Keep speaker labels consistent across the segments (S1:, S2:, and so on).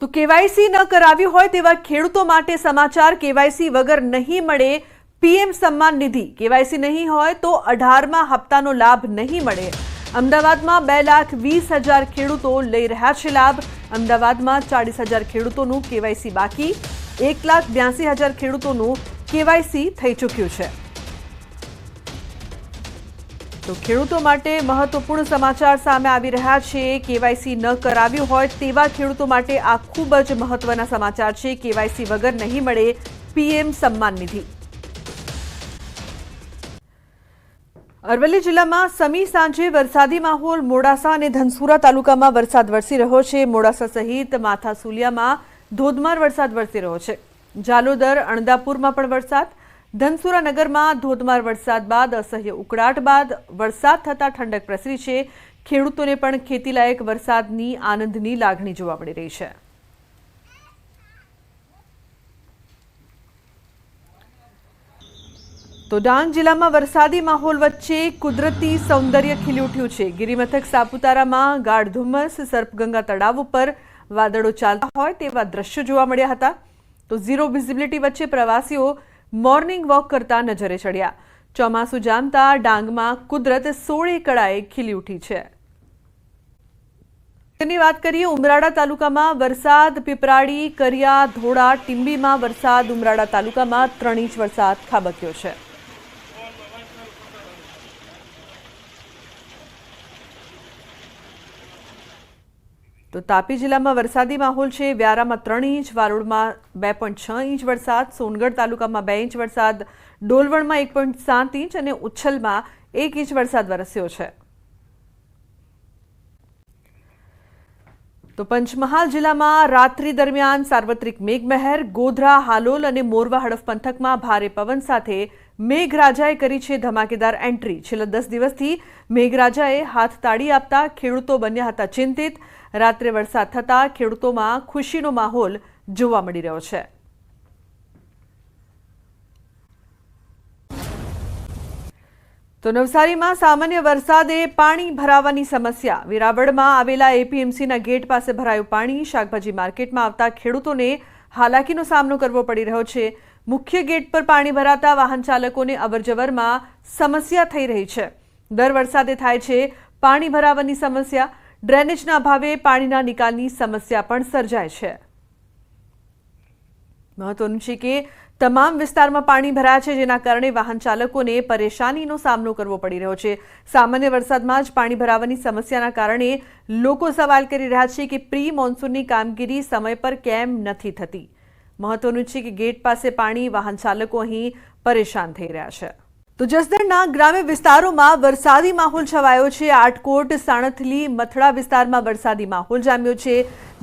S1: તો કેવાયસી ન કરાવ્યું હોય તેવા ખેડૂતો માટે સમાચાર। કેવાયસી વગર નહીં મળે પીએમ સન્માન નિધિ। કેવાયસી નહીં હોય તો 18મા હપ્તાનો લાભ નહીં મળે। અમદાવાદમાં 2,20,000 ખેડૂતો લઈ રહ્યા છે લાભ। અમદાવાદમાં 40,000 ખેડૂતોનું કેવાયસી બાકી। 1,82,000 ખેડૂતોનું કેવાયસી થઈ ચૂક્યું છે। તો ખેડૂતો માટે મહત્વપૂર્ણ સમાચાર સામે આવી રહ્યા છે। કેવાયસી ન કરાવ્યું હોય તેવા ખેડૂતો માટે આ ખૂબ જ મહત્વના સમાચાર છે। કેવાયસી વગર નહીં મળે પીએમ સન્માન નિધિ। અરવલ્લી જિલ્લામાં સમી સાંજે વરસાદી માહોલ। મોડાસા અને ધનસુરા તાલુકામાં વરસાદ વરસી રહ્યો છે। મોડાસા સહિત માથાસુલિયામાં ધોધમાર વરસાદ વરસી રહ્યો છે। જાલોદર અણદાપુરમાં પણ વરસાદ। ધનસુરા નગરમાં ધોધમાર વરસાદ બાદ અસહ્ય ઉકળાટ બાદ વરસાદ થતાં ઠંડક પ્રસરી છે। ખેડૂતોને પણ ખેતીલાયક વરસાદની આનંદની લાગણી જોવા મળી રહી છે। તો ડાંગ જિલ્લામાં વરસાદી માહોલ વચ્ચે કુદરતી સૌંદર્ય ખીલી ઉઠ્યું છે। ગિરિમથક સાપુતારામાં ગાઢ ધુમ્મસ, સર્પગંગા તળાવ ઉપર વાદળો ચાલતા હોય તેવા દ્રશ્યો જોવા મળ્યા હતા। તો ઝીરો વિઝિબિલિટી વચ્ચે પ્રવાસીઓ મોર્નિંગ વોક કરતા નજરે ચડ્યા। ચોમાસું જામતા ડાંગમાં કુદરત 16 કળાએ ખીલી ઉઠી છે। તેની વાત કરીએ ઉમરાળા તાલુકામાં વરસાદ। પીપરાડી, કરિયા, ધોળા, ટીંબીમાં વરસાદ। ઉમરાળા તાલુકામાં 3 ઇંચ વરસાદ ખાબક્યો છે। તો તાપી જિલ્લામાં વરસાદી માહોલ છે। વ્યારામાં 3 ઇંચ, વાલોડમાં 2.6 ઇંચ વરસાદ। સોનગઢ તાલુકામાં 2 ઇંચ વરસાદ। ડોલવણમાં 1.7 ઇંચ અને ઉચ્છલમાં 1 ઇંચ વરસાદ વરસ્યો છે। તો પંચમહાલ જિલ્લામાં રાત્રિ દરમિયાન સાર્વત્રિક મેઘમહેર। ગોધરા, હાલોલ અને મોરવા હડફ પંથકમાં ભારે પવન સાથે મેઘરાજાએ કરી છે ધમાકેદાર એન્ટ્રી। છેલ્લા 10 દિવસથી મેઘરાજાએ હાથ તાળી આપતા ખેડૂતો બન્યા હતા ચિંતિત। રાત્રે વરસાદ થતાં ખેડૂતોમાં ખુશીનો માહોલ જોવા મળી રહ્યો છે। તો નવસારીમાં સામાન્ય વરસાદે પાણી ભરાવાની સમસ્યા। વેરાવળમાં આવેલા એપીએમસીના ગેટ પાસે ભરાયું પાણી। શાકભાજી માર્કેટમાં આવતા ખેડૂતોને હાલાકીનો સામનો કરવો પડી રહ્યો છે। મુખ્ય ગેટ પર પાણી ભરાતા વાહન ચાલકોને અવરજવરમાં સમસ્યા થઈ રહી છે। દર વરસાદે થાય છે પાણી ભરાવાની સમસ્યા। ડ્રેનેજના અભાવે પાણીના નિકાલની સમસ્યા પણ સર્જાય છે। મહત્વનું છે કે તમામ વિસ્તારમાં પાણી ભરાયા છે, જેના કારણે વાહન ચાલકોને પરેશાનીનો સામનો કરવો પડી રહ્યો છે। સામાન્ય વરસાદમાં જ પાણી ભરાવાની સમસ્યાના કારણે લોકો સવાલ કરી રહ્યા છે કે પ્રી મોન્સૂનની કામગીરી સમય પર કેમ નથી થતી। મહત્વનું છે કે ગેટ પાસે પાણી, વાહન ચાલકો અહીં પરેશાન થઈ રહ્યા છે। તો જસદણના ગ્રામ્ય વિસ્તારોમાં વરસાદી માહોલ છવાયો છે। આટકોટ, સાણથલી, મથડા વિસ્તારમાં વરસાદી માહોલ જામ્યો છે।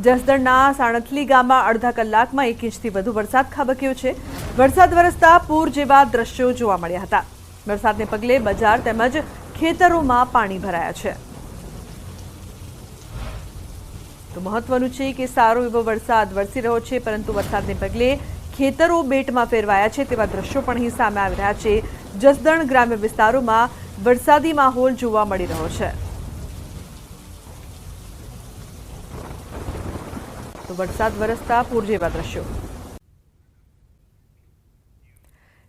S1: જસદણના સાણથલી ગામમાં અડધા કલાકમાં 1 ઇંચથી વધુ વરસાદ ખાબક્યો છે। વરસાદ વરસતા પૂર જેવા દ્રશ્યો જોવા મળ્યા હતા। વરસાદને પગલે બજાર તેમજ ખેતરોમાં પાણી ભરાયા છે। તો મહત્વનું છે કે સારો એવો વરસાદ વરસી રહ્યો છે, પરંતુ વરસાદને પગલે ખેતરો બેટમાં ફેરવાયા છે તેવા દ્રશ્યો પણ અહીં સામે આવી રહ્યા છે। જસદણ ગ્રામ્ય વિસ્તારોમાં વરસાદી માહોલ જોવા મળી રહ્યો છે। તો વરસાદ વરસતા પૂર જેવા દ્રશ્યો।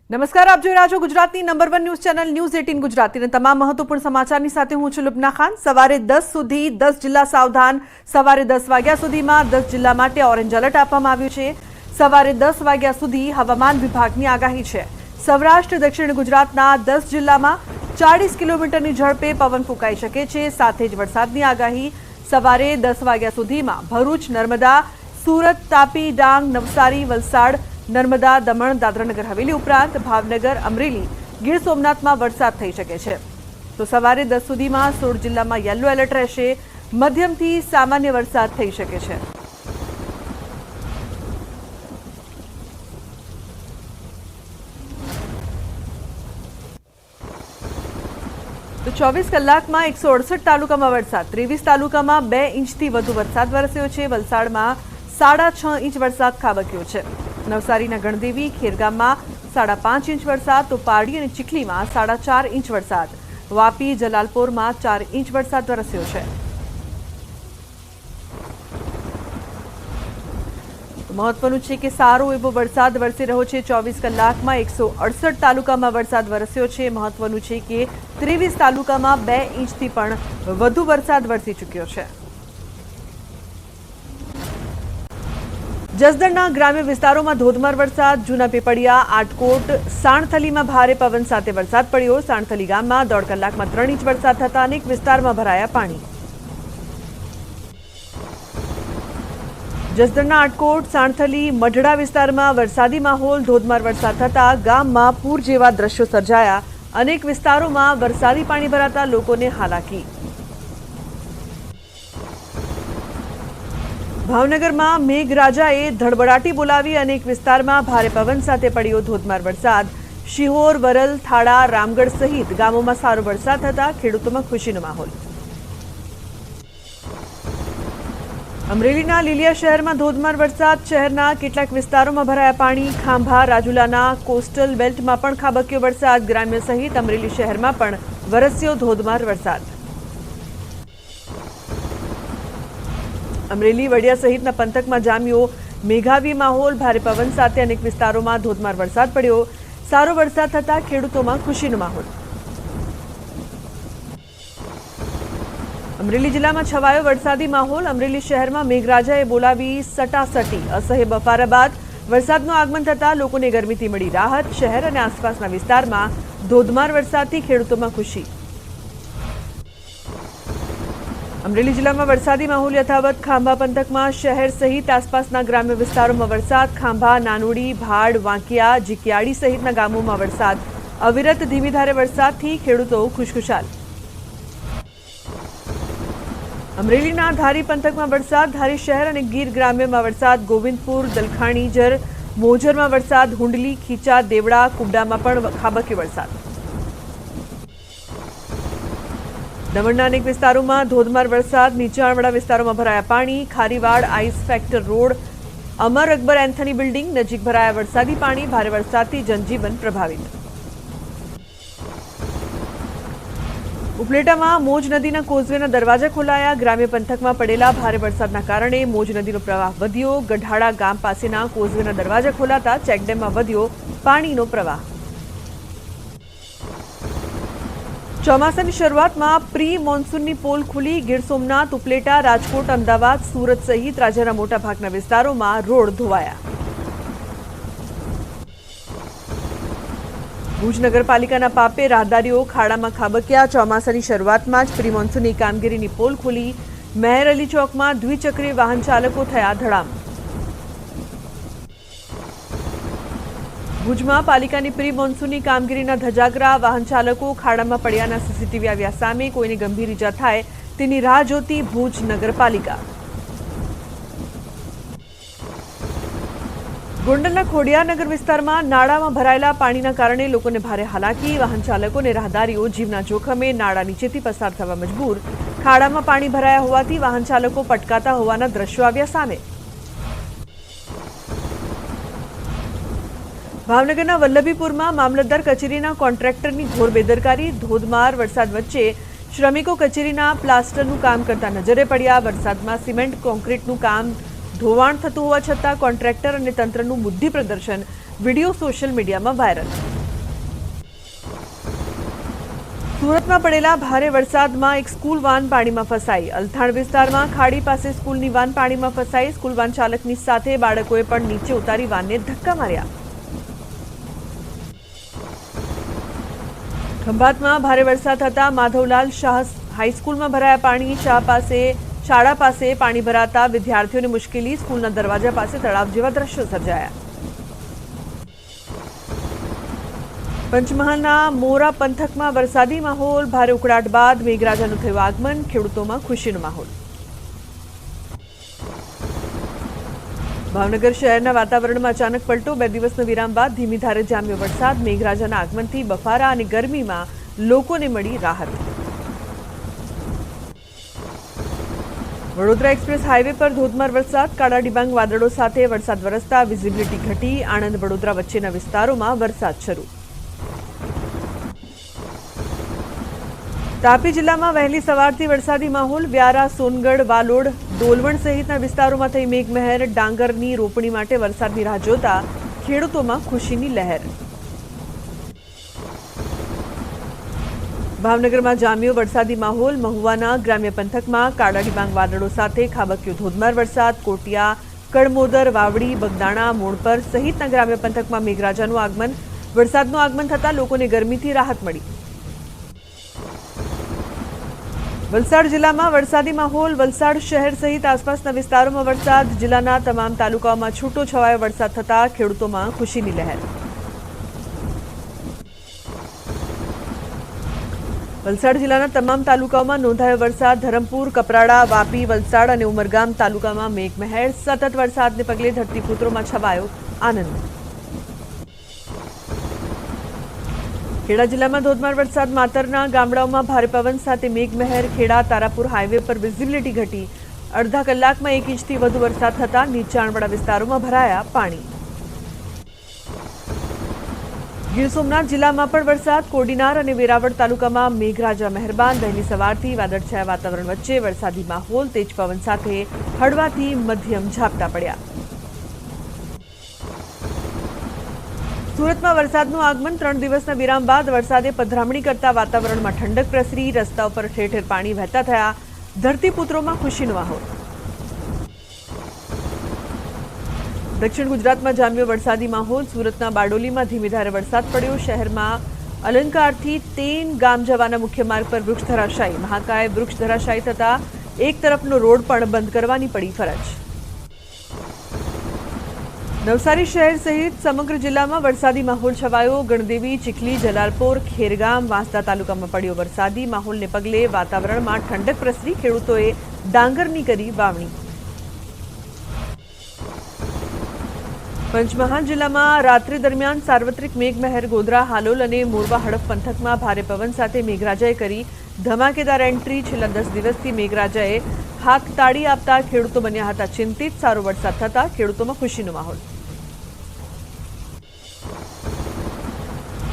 S1: નમસ્કાર, આપ જોઈ રહ્યા છો ગુજરાતની નંબર 1 ન્યૂઝ ચેનલ ન્યૂઝ 18 ગુજરાતીના તમામ મહત્વપૂર્ણ સમાચારની સાથે હું છું લુબના ખાન। સવારે 10 સુધી 10 જિલ્લા સાવધાન। સવારે 10 વાગ્યા સુધીમાં 10 જિલ્લા માટે ઓરેન્જ એલર્ટ આપવામાં આવ્યું છે। સવારે 10 વાગ્યા સુધી હવામાન વિભાગની આગાહી છે। સૌરાષ્ટ્ર, દક્ષિણ ગુજરાતના 10 જિલ્લામાં 40 કિલોમીટરની ઝડપે પવન ફૂંકાઈ શકે છે। સાથે જ વરસાદની આગાહી। સવારે 10 વાગ્યા સુધીમાં ભરૂચ, નર્મદા, સુરત, તાપી, ડાંગ, નવસારી, વલસાડ, નર્મદા, દમણ, દાદરાનગર હવેલી ઉપરાંત ભાવનગર, અમરેલી, ગીર સોમનાથમાં વરસાદ થઈ શકે છે। તો સવારે 10 સુધીમાં 16 જિલ્લામાં યલો એલર્ટ રહેશે। મધ્યમથી સામાન્ય વરસાદ થઈ શકે છે। તો 24 કલાકમાં 168 તાલુકામાં વરસાદ। 23 તાલુકામાં 2 ઇંચથી વધુ વરસાદ વરસ્યો છે। વલસાડમાં 6.5 ઇંચ વરસાદ ખાબક્યો છે। નવસારીના ગણદેવી, ખેરગામમાં 5.5 ઇંચ વરસાદ। તો પારડી અને ચીખલીમાં 4.5 ઇંચ વરસાદ। વાપી, જલાલપોરમાં 4 ઇંચ વરસાદ વરસ્યો છે। મહત્વનું છે કે સારો એવો વરસાદ વરસી રહ્યો છે। 24 કલાકમાં 168 તાલુકામાં વરસાદ વરસ્યો છે। મહત્વનું છે કે 23 તાલુકામાં 2 ઇંચથી પણ વધુ વરસાદ વરસી ચૂક્યો છે। જસદણના ગ્રામ્ય વિસ્તારોમાં ધોધમાર વરસાદ। જૂના પીપળિયા, આટકોટ, સાણથલીમાં ભારે પવન સાથે વરસાદ પડ્યો। સાણથલી ગામમાં 1.5 કલાકમાં 3 ઇંચ વરસાદ થતા અનેક વિસ્તારમાં ભરાયા પાણી। જસદણના આટકોટ, સાણથલી, મઢડા વિસ્તારમાં વરસાદી માહોલ। ધોધમાર વરસાદ થતા ગામમાં પૂર જેવા દ્રશ્યો સર્જાયા। અનેક વિસ્તારોમાં વરસાદી પાણી ભરાતા લોકોને હાલાકી। ભાવનગરમાં મેઘરાજાએ ધડબડાટી બોલાવી। અનેક વિસ્તારમાં ભારે પવન સાથે પડ્યો ધોધમાર વરસાદ। શિહોર, વરલ, થાળા, રામગઢ સહિત ગામોમાં સારો વરસાદ થતા ખેડૂતોમાં ખુશીનો માહોલ। અમરેલીના લીલિયા શહેરમાં ધોધમાર વરસાદ। શહેરના કેટલાક વિસ્તારોમાં ભરાયા પાણી। ખાંભા, રાજુલાના કોસ્ટલ બેલ્ટમાં પણ ખાબક્યો વરસાદ। ગ્રામ્ય સહિત અમરેલી શહેરમાં પણ વરસ્યો ધોધમાર વરસાદ। અમરેલી, વડિયા સહિતના પંથકમાં જામ્યો મેઘાવી માહોલ। ભારે પવન સાથે અનેક વિસ્તારોમાં ધોધમાર વરસાદ પડ્યો। સારો વરસાદ થતા ખેડૂતોમાં ખુશીનો માહોલ। અમરેલી જિલ્લામાં છવાયો વરસાદી માહોલ। અમરેલી શહેરમાં મેઘરાજાએ બોલાવી સટાસટી। અસહ્ય બફારા બાદ વરસાદનું આગમન થતાં લોકોને ગરમીથી મળી રાહત। શહેર અને આસપાસના વિસ્તારમાં ધોધમાર વરસાદથી ખેડૂતોમાં ખુશી। અમરેલી જિલ્લામાં વરસાદી માહોલ યથાવત। ખાંભા પંથકમાં શહેર સહિત આસપાસના ગ્રામ્ય વિસ્તારોમાં વરસાદ। ખાંભા, નાનોડી, ભાડ, વાંકિયા, જીકિયાળી સહિતના ગામોમાં વરસાદ। અવિરત ધીમી ધારે વરસાદથી ખેડૂતો ખુશખુશાલ। અમરેલીના ધારી પંથકમાં વરસાદ। ધારી શહેર અને ગીર ગ્રામ્યમાં વરસાદ। ગોવિંદપુર, દલખાણીજર, મોજરમાં વરસાદ। હુંડલી, ખીચા, દેવડા, કુબડામાં પણ ખાબક્યો વરસાદ। દમણના અનેક વિસ્તારોમાં ધોધમાર વરસાદ। નીચાણવાળા વિસ્તારોમાં ભરાયા પાણી। ખારીવાડ, આઈસ ફેક્ટર રોડ, અમર અકબર એન્થની બિલ્ડિંગ નજીક ભરાયા વરસાદી પાણી। ભારે વરસાદથી જનજીવન પ્રભાવિત। ઉપલેટામાં મોજ નદીના કોઝવેના દરવાજા ખોલાયા। ગ્રામ્ય પંથકમાં પડેલા ભારે વરસાદના કારણે મોજ નદીનો પ્રવાહ વધ્યો। ગઢાડા ગામ પાસેના કોઝવેના દરવાજા ખોલાતા ચેકડેમમાં વધ્યો પાણીનો પ્રવાહ। ચોમાસાની શરૂઆતમાં પ્રી મોન્સૂનની પોલ ખુલી। ગીર સોમનાથ, ઉપલેટા, રાજકોટ, અમદાવાદ, સુરત સહિત રાજ્યના મોટાભાગના વિસ્તારોમાં રોડ ધોવાયા। ભુજ નગરપાલિકાના પાપે રાહદારીઓ ખાડામાં ખાબક્યા। ચોમાસાની શરૂઆતમાં જ પ્રી મોન્સૂનની કામગીરીની પોલ ખુલી। મેહર અલી ચોકમાં દ્વિચક્રીય વાહન ચાલકો થયા ધડામ। ભુજમાં પાલિકાની પ્રી મોન્સૂનની કામગીરીના ધજાગરા। વાહન ચાલકો ખાડામાં પડ્યાના સીસીટીવી આવ્યા સામે। કોઈને ગંભીર ઈજા થાય તેની રાહ જોતી ભુજ નગરપાલિકા। ગોંડલના ખોડિયારનગર વિસ્તારમાં નાળામાં ભરાયેલા પાણીના કારણે લોકોને ભારે હાલાકી। વાહન ચાલકો અને રાહદારીઓ જીવના જોખમે નાળા નીચેથી પસાર થવા મજબૂર। ખાડામાં પાણી ભરાયા હોવાથી વાહન ચાલકો પટકાતા હોવાના દ્રશ્યો આવ્યા સામે। ભાવનગરના વલ્લભીપુરમાં મામલતદાર કચેરીના કોન્ટ્રાક્ટરની ઘોર બેદરકારી। ધોધમાર વરસાદ વચ્ચે શ્રમિકો કચેરીના પ્લાસ્ટરનું કામ કરતા નજરે પડ્યા। વરસાદમાં સિમેન્ટ કોન્ક્રીટનું કામ ધોવાણ થતું હોવા છતાં કોન્ટ્રાક્ટર અને તંત્રનું બુદ્ધિ પ્રદર્શન વિડીયો સોશિયલ મીડિયામાં વાયરલ। સુરતમાં પડેલા ભારે વરસાદમાં એક સ્કૂલ વાન પાણીમાં ફસાઈ। અલથાણ વિસ્તારમાં ખાડી પાસે સ્કૂલની વાન પાણીમાં ફસાઈ। સ્કૂલ વાન ચાલકની સાથે બાળકોએ પણ નીચે ઉતારી વાનને ધક્કા માર્યા। ખંભાતમાં ભારે વરસાદ થતા માધવલાલ શાહ હાઈસ્કૂલમાં ભરાયા પાણી। શાળા પાસે પાણી ભરાતા વિદ્યાર્થીઓને મુશ્કેલી। સ્કૂલના દરવાજા પાસે તળાવ જેવા દ્રશ્યો સર્જાયા। પંચમહાલના મોરા પંથકમાં વરસાદી માહોલ। ભારે ઉકળાટ બાદ મેઘરાજાનું થયું આગમન। ખેડૂતોમાં ખુશીનો માહોલ। ભાવનગર શહેરના વાતાવરણમાં અચાનક પલટો। 2 દિવસનો વિરામ બાદ ધીમી ધારે જામ્યો વરસાદ। મેઘરાજાના આગમનથી બફારા અને ગરમીમાં લોકોને મળી રાહત। વડોદરા એક્સપ્રેસ હાઈવે પર ધોધમાર વરસાદ। કાળા ડિબાંગ વાદળો સાથે વરસાદ વરસતા વિઝિબિલિટી ઘટી। આણંદ વડોદરા વચ્ચેના વિસ્તારોમાં વરસાદ શરૂ। તાપી જિલ્લામાં વહેલી સવારથી વરસાદી માહોલ। વ્યારા, સોનગઢ, વાલોડ, ડોલવણ સહિતના વિસ્તારોમાં થઈ મેઘમહેર। ડાંગરની રોપણી માટે વરસાદની રાહ જોતા ખેડૂતોમાં ખુશીની લહેર। ભાવનગરમાં જામ્યો વરસાદી માહોલ। મહુવાના ગ્રામ્ય પંથકમાં કાળા ડિબાંગ વાદળો સાથે ખાબક્યો ધોધમાર વરસાદ। કોટિયા, કડમોદર, વાવડી, બગદાણા, મોણપર સહિતના ગ્રામ્ય પંથકમાં મેઘરાજાનું આગમન। વરસાદનું આગમન થતાં લોકોને ગરમીથી રાહત મળી। વલસાડ જિલ્લામાં વરસાદી માહોલ। વલસાડ શહેર સહિત આસપાસના વિસ્તારોમાં વરસાદ। જિલ્લાના તમામ તાલુકાઓમાં છૂટો છવાયો વરસાદ થતાં ખેડૂતોમાં ખુશીની લહેર। વલસાડ જિલ્લાના તમામ તાલુકાઓમાં નોંધાયો વરસાદ। ધરમપુર, કપરાડા, વાપી, વલસાડ અને ઉમરગામ તાલુકામાં મેઘમહેર। સતત વરસાદને પગલે ધરતીપુત્રોમાં છવાયો આનંદ। ખેડા જિલ્લામાં ધોધમાર વરસાદ। માતરના ગામડાઓમાં ભારે પવન સાથે મેઘમહેર। ખેડા તારાપુર હાઈવે પર વિઝિબિલિટી ઘટી। અડધા કલાકમાં 1 ઇંચથી વધુ વરસાદ થતાં નીચાણવાળા વિસ્તારોમાં ભરાયા પાણી। ગીર સોમનાથ જિલ્લામાં પણ વરસાદ। કોડીનાર અને વેરાવળ તાલુકામાં મેઘરાજા મહેરબાન। વહેલી સવારથી વાદળછાયા વાતાવરણ વચ્ચે વરસાદી માહોલ। તેજ પવન સાથે હળવાથી મધ્યમ ઝાપટા પડ્યા। સુરતમાં વરસાદનું આગમન। 3 દિવસના વિરામ બાદ વરસાદે પધરામણી કરતા વાતાવરણમાં ઠંડક પ્રસરી। રસ્તાઓ પર ઠેર ઠેર પાણી વહેતા થયા। ધરતીપુત્રોમાં ખુશીનો માહોલ। દક્ષિણ ગુજરાતમાં જામ્યો વરસાદી માહોલ। સુરતના બારડોલીમાં ધીમી ધારે વરસાદ પડ્યો। શહેરમાં અલંકારથી તેન ગામ જવાના મુખ્ય માર્ગ પર વૃક્ષ ધરાશાયી। મહાકાય વૃક્ષ ધરાશાયી થતાં એક તરફનો રોડ પણ બંધ કરવાની પડી ફરજ। નવસારી શહેર સહિત સમગ્ર જિલ્લામાં વરસાદી માહોલ છવાયો। ગણદેવી, ચીખલી, જલાલપોર, ખેરગામ, વાંસદા તાલુકામાં પડ્યો વરસાદી માહોલને પગલે વાતાવરણમાં ઠંડક પ્રસરી। ખેડૂતોએ ડાંગરની કરી વાવણી। પંચમહાલ જિલ્લામાં રાત્રિ દરમિયાન સાર્વત્રિક મેઘમહેર। ગોધરા, હાલોલ અને મોરવા હડફ પંથકમાં ભારે પવન સાથે મેઘરાજાએ કરી ધમાકેદાર એન્ટ્રી। છેલ્લા 10 દિવસથી મેઘરાજાએ હાથ તાળી આપતા ખેડૂતો બન્યા હતા ચિંતિત। સારો વરસાદ થતાં ખેડૂતોમાં ખુશીનો માહોલ।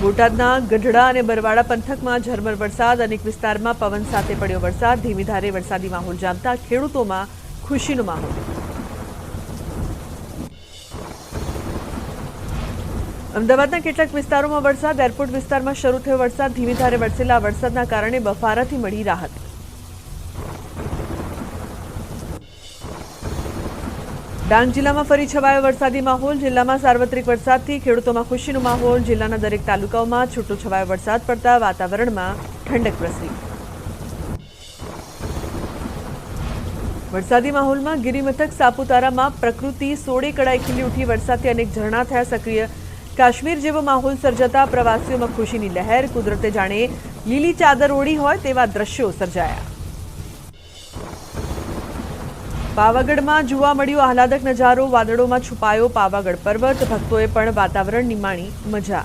S1: બોટાદના ગઢડા અને બરવાડા પંથકમાં ઝરમર વરસાદ। અનેક વિસ્તારમાં પવન સાથે પડ્યો વરસાદ। ધીમી ધારે વરસાદી માહોલ જામતા ખેડૂતોમાં ખુશીનો માહોલ। અમદાવાદના કેટલાક વિસ્તારોમાં વરસાદ। એરપોર્ટ વિસ્તારમાં શરૂ થયો વરસાદ। ધીમી ધારે વરસેલા વરસાદના કારણે બફારાથી મળી રાહત। ડાંગ જિલ્લામાં ફરી છવાયો વરસાદી માહોલ। જિલ્લામાં સાર્વત્રિક વરસાદથી ખેડૂતોમાં ખુશીનો માહોલ। જિલ્લાના દરેક તાલુકાઓમાં છૂટો છવાયો વરસાદ પડતા વાતાવરણમાં ઠંડક પ્રસરી। વરસાદી માહોલમાં ગિરિમથક સાપુતારામાં પ્રકૃતિ સોળે કળાએ ખીલી ઉઠી। વરસાદથી અનેક ઝરણા થયા સક્રિય। કાશ્મીર જેવો માહોલ સર્જાતા પ્રવાસીઓમાં ખુશીની લહેર। કુદરતે જાણે લીલી ચાદર ઓઢી હોય તેવા દ્રશ્યો સર્જાયા। પાવાગઢમાં જોવા મળ્યો આહલાદક નજારો। વાદળોમાં છુપાયો પાવાગઢ પર્વત। ભક્તોએ પણ વાતાવરણની માણી મજા।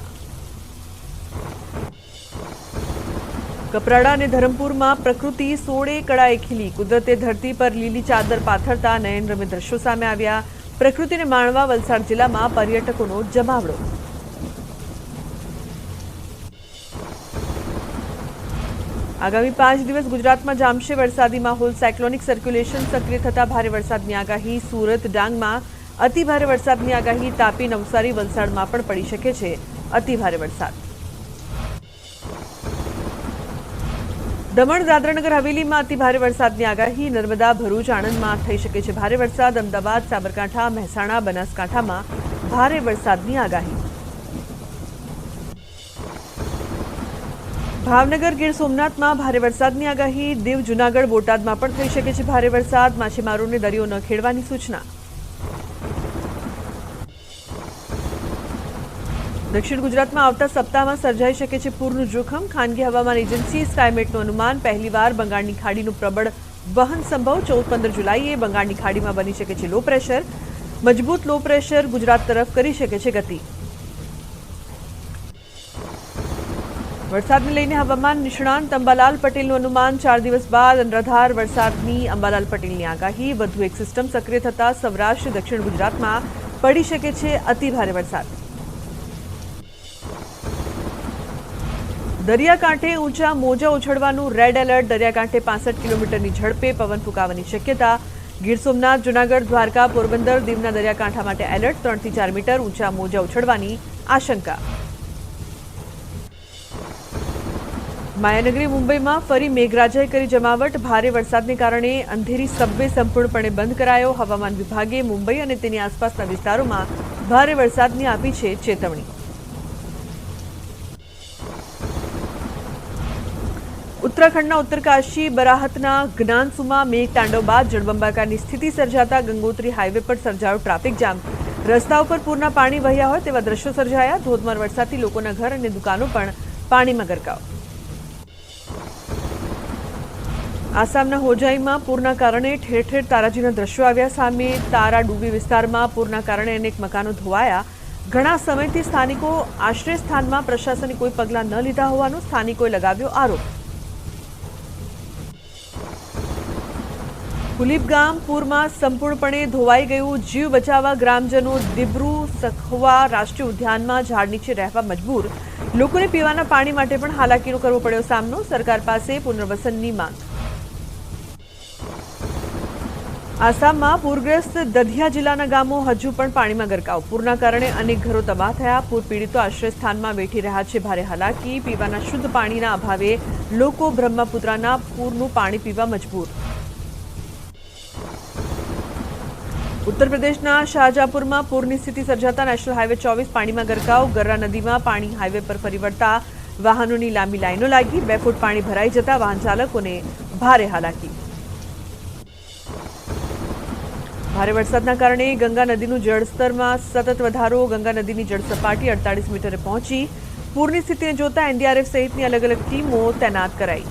S1: કપરાડા અને ધરમપુરમાં પ્રકૃતિ સોળે કળાએ ખીલી। કુદરતે ધરતી પર લીલી ચાદર પાથરતા નયનરમ્ય દ્રશ્યો સામે આવ્યા। પ્રકૃતિને માણવા વલસાડ જિલ્લામાં પર્યટકોનો જમાવડો। આગામી 5 દિવસ ગુજરાતમાં જામશે વરસાદી માહોલ। સાયક્લોનિક સર્ક્યુલેશન સક્રિય થતા ભારે વરસાદની આગાહી। સુરત, ડાંગમાં અતિભારે વરસાદની આગાહી। તાપી, નવસારી, વલસાડમાં પણ પડી શકે છે અતિભારે વરસાદ। દમણ, દાદરાનગર હવેલીમાં અતિભારે વરસાદની આગાહી। નર્મદા, ભરૂચ, આણંદમાં થઈ શકે છે ભારે વરસાદ। અમદાવાદ, સાબરકાંઠા, મહેસાણા, બનાસકાંઠામાં ભારે વરસાદની આગાહી। ભાવનગર, ગીર સોમનાથમાં ભારે વરસાદની આગાહી। દીવ, જૂનાગઢ, બોટાદમાં પણ થઈ શકે છે ભારે વરસાદ। માછીમારોને દરિયો ન ખેડવાની સૂચના। દક્ષિણ ગુજરાતમાં આવતા સપ્તાહમાં સર્જાઈ શકે છે પૂરનું જોખમ। ખાનગી હવામાન એજન્સી સ્કાયમેટનું અનુમાન। પહેલીવાર બંગાળની ખાડીનું પ્રબળ વહન સંભવ। 14-15 જુલાઈએ બંગાળની ખાડીમાં બની શકે છે લો પ્રેશર। મજબૂત લો પ્રેશર ગુજરાત તરફ કરી શકે છે ગતિ। વરસાદને લઈને હવામાન નિષ્ણાંત અંબાલાલ પટેલનું અનુમાન। 4 દિવસ બાદ અનરાધાર વરસાદની અંબાલાલ પટેલની આગાહી। વધુ એક સિસ્ટમ સક્રિય થતા સૌરાષ્ટ્ર, દક્ષિણ ગુજરાતમાં પડી શકે છે અતિભારે વરસાદ। દરિયાકાંઠે ઊંચા મોજા ઉછળવાનું રેડ એલર્ટ. દરિયાકાંઠે 65 કિલોમીટરની ઝડપે પવન ફૂંકાવાની શક્યતા. ગીર સોમનાથ, જૂનાગઢ, દ્વારકા, પોરબંદર, દીવના દરિયાકાંઠા માટે એલર્ટ. 3 થી 4 મીટર ઊંચા મોજા ઉછળવાની આશંકા. માયાનગરી મુંબઈમાં ફરી મેઘરાજાએ કરી જમાવટ. ભારે વરસાદને કારણે અંધેરી સબવે સંપૂર્ણપણે બંધ કરાયો. હવામાન વિભાગે મુંબઈ અને તેની આસપાસના વિસ્તારોમાં ભારે વરસાદની આપી છે ચેતવણી. ઉત્તરાખંડના ઉત્તરકાશી બરાહતના જ્ઞાનસુમાં મેઘતાંડવ બાદ જળબંબાકારની સ્થિતિ સર્જાતા ગંગોત્રી હાઈવે પર સર્જાયો ટ્રાફિક જામ. રસ્તા ઉપર પૂરના પાણી વહ્યા હોય તેવા દ્રશ્યો સર્જાયા. ધોધમાર વરસાદથી લોકોના ઘર અને દુકાનો પણ પાણીમાં ગરકાવ. આસામના હોજાઈમાં પૂરના કારણે ઠેર ઠેર તારાજીના દ્રશ્યો આવ્યા સામે. તારા ડૂબી વિસ્તારમાં પૂરના કારણે અનેક મકાનો ધોવાયા. ઘણા સમયથી સ્થાનિકો આશ્રય સ્થાનમાં પ્રશાસને કોઈ પગલાં ન લીધા હોવાનો સ્થાનિકોએ લગાવ્યો આરોપ. કુલીપ ગામ પૂરમાં સંપૂર્ણપણે ધોવાઈ ગયું. જીવ બચાવવા ગ્રામજનો દિબ્રુ સખવા રાષ્ટ્રીય ઉદ્યાનમાં ઝાડ નીચે રહેવા મજબૂર. લોકોને પીવાના પાણી માટે પણ હાલાકીનો કરવો પડ્યો સામનો. સરકાર પાસે પુનર્વસનની માંગ. આસામમાં પૂરગ્રસ્ત દધિયા જિલ્લાના ગામો હજુ પણ પાણીમાં ગરકાવ. પૂરના કારણે અનેક ઘરો તબાહ થયા. પૂર પીડિતો આશ્રયસ્થાનમાં વેઠી રહ્યા છે ભારે હાલાકી. પીવાના શુદ્ધ પાણીના અભાવે લોકો બ્રહ્મપુત્રાના પૂરનું પાણી પીવા મજબૂર. ઉત્તર પ્રદેશના શાહજહાપુરમાં પૂરની સ્થિતિ સર્જાતા નેશનલ હાઈવે 24 પાણીમાં ગરકાવ. ગર્રા નદીમાં પાણી હાઈવે પર ફરી વળતા વાહનોની લાંબી લાઈનો લાગી. 2 ફૂટ પાણી ભરાઈ જતા વાહન ચાલકોને ભારે હાલાકી. ભારે વરસાદના કારણે ગંગા નદીનું જળસ્તરમાં સતત વધારો. ગંગા નદીની જળસપાટી 48 મીટરે પહોંચી. પૂરની સ્થિતિને જોતા એનડીઆરએફ સહિતની અલગ અલગ ટીમો તૈનાત કરાઈ.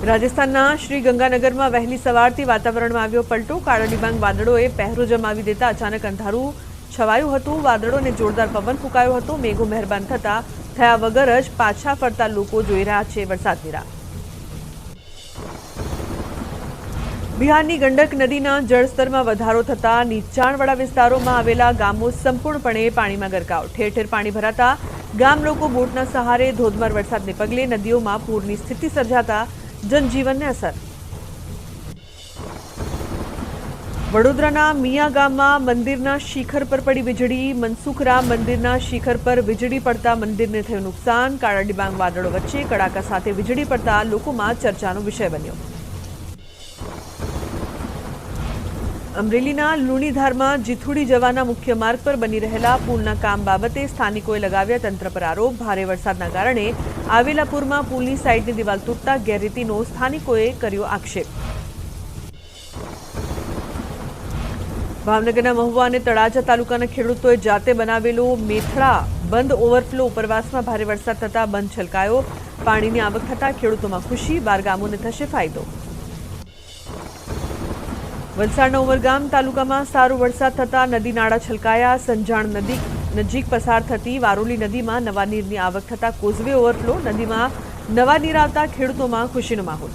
S1: રાજસ્થાનના શ્રી ગંગાનગરમાં વહેલી સવારથી વાતાવરણમાં આવ્યો પલટો. કાળા ડિબાંગ વાદળોએ પહેરો જમાવી દેતા અચાનક અંધારું છવાયું હતું. વાદળોને જોરદાર પવન ફૂંકાયો હતો. મેઘો મહેરબાન થયા વગર જ પાછા ફરતા લોકો જોઈ રહ્યા છે વરસાદની રાહ. બિહારની ગંડક નદીના જળસ્તરમાં વધારો થતા નીચાણવાળા વિસ્તારોમાં આવેલા ગામો સંપૂર્ણપણે પાણીમાં ગરકાવ. ઠેર ઠેર પાણી ભરાતા ગામ લોકો બોટના સહારે. ધોધમાર વરસાદને પગલે નદીઓમાં પૂરની સ્થિતિ સર્જાતા જનજીવનને અસર. વડોદરાના મિયા ગામમાં મંદિરના શિખર પર પડી વીજળી. મનસુખરામ મંદિરના શિખર પર વીજળી પડતા મંદિરને થયું નુકસાન. કાળા ડિબાંગ વાદળો વચ્ચે કડાકા સાથે વીજળી પડતા લોકોમાં ચર્ચાનો વિષય બન્યો. અમરેલીના લુણીધારમાં જીથુડી જવાના મુખ્ય માર્ગ પર બની રહેલા પુલના કામ બાબતે સ્થાનિકોએ લગાવ્યા તંત્ર પર આરોપ. ભારે વરસાદના કારણે આવેલા પૂરમાં પુલની સાઈડની દિવાલ તૂટતા ગેરરીતિનો સ્થાનિકોએ કર્યો આક્ષેપ. ભાવનગરના મહુવા અને તળાજા તાલુકાના ખેડૂતોએ જાતે બનાવેલો મેથળા બંધ ઓવરફ્લો ઉપરવાસમાં ભારે વરસાદ થતા બંધ છલકાયો. પાણીની આવક થતાં ખેડૂતોમાં ખુશી. 12 ગામોને થશે ફાયદો. વલસાડના ઉમરગામ તાલુકામાં સારો વરસાદ થતા નદી નાળા છલકાયા. સંજાણ નદી નજીક પસાર થતી વારોલી નદીમાં નવા નીરની આવક થતા કોઝવે ઓવરફ્લો. નદીમાં નવા નીર આવતા ખેડૂતોમાં ખુશીનો માહોલ.